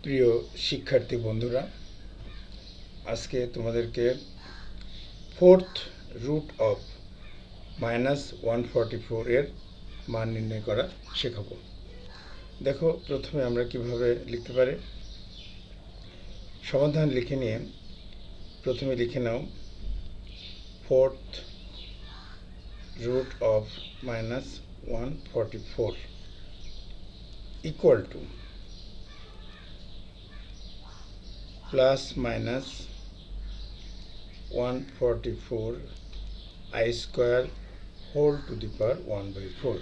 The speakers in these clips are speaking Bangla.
প্রিয় শিক্ষার্থী বন্ধুরা, আজকে তোমাদেরকে ফোর্থ রুট অফ -144 এর মান নির্ণয় করা শেখাবো। দেখো, প্রথমে আমরা কিভাবে লিখতে পারি। সমাধান লিখে নিয়ে প্রথমে লিখে নাও fourth root of -144 equal to plus minus 144 i square whole to the power 1/4।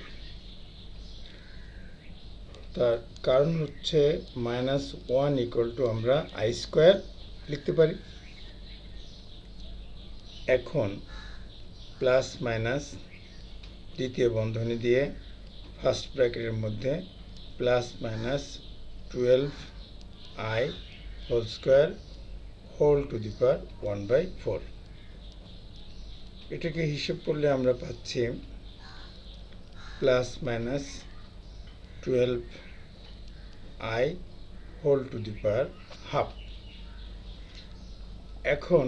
তার কারণ হচ্ছে -1 ইকুয়াল টু আমরা i স্কোয়ার লিখতে পারি। এখন প্লাস মাইনাস দ্বিতীয় বন্ধনী দিয়ে ফার্স্ট ব্র্যাকেটের মধ্যে plus minus 12i whole square whole to the power 1/4। এটাকে হিসেব করলে আমরা পাচ্ছি plus minus 12i whole to the power half. এখন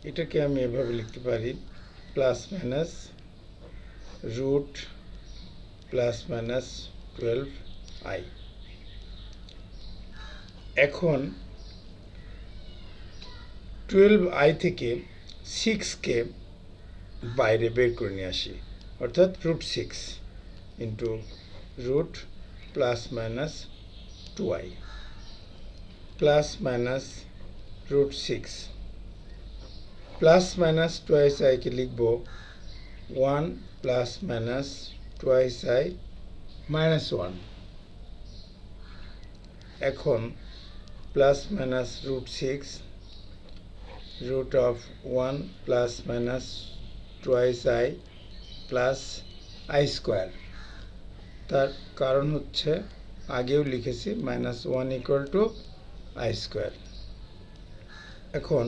এটাকে আমি এভাবে লিখতে পারি plus minus root plus minus 12i। এখন 12i থেকে 6কে বাইরে বের করে নিয়ে আসি, অর্থাৎ √6 into root plus minus 2i plus minus √6 plus minus twice আইকে লিখব 1 plus minus twice i minus 1। এখন plus minus √6 root of 1 plus minus twice i plus i square. তার কারণ হচ্ছে আগেও লিখেছি -1 ইকুয়াল টু i স্কোয়ার। এখন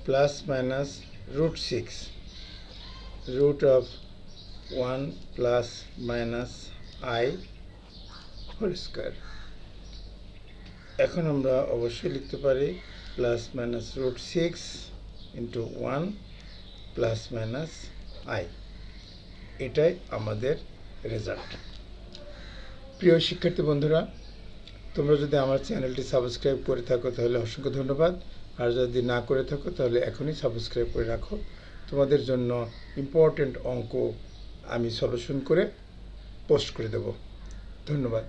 plus minus √6 root of 1 plus minus i whole square. এখন আমরা অবশ্যই লিখতে পারি plus minus √6 into 1 plus minus i। এটাই আমাদের রেজাল্ট। প্রিয় শিক্ষার্থী বন্ধুরা, তোমরা যদি আমার চ্যানেলটি সাবস্ক্রাইব করে থাকো তাহলে অসংখ্য ধন্যবাদ, আর যদি না করে থাকো তাহলে এখনই সাবস্ক্রাইব করে রাখো। তোমাদের জন্য ইম্পর্টেন্ট অঙ্ক আমি সলিউশন করে পোস্ট করে দেব। ধন্যবাদ।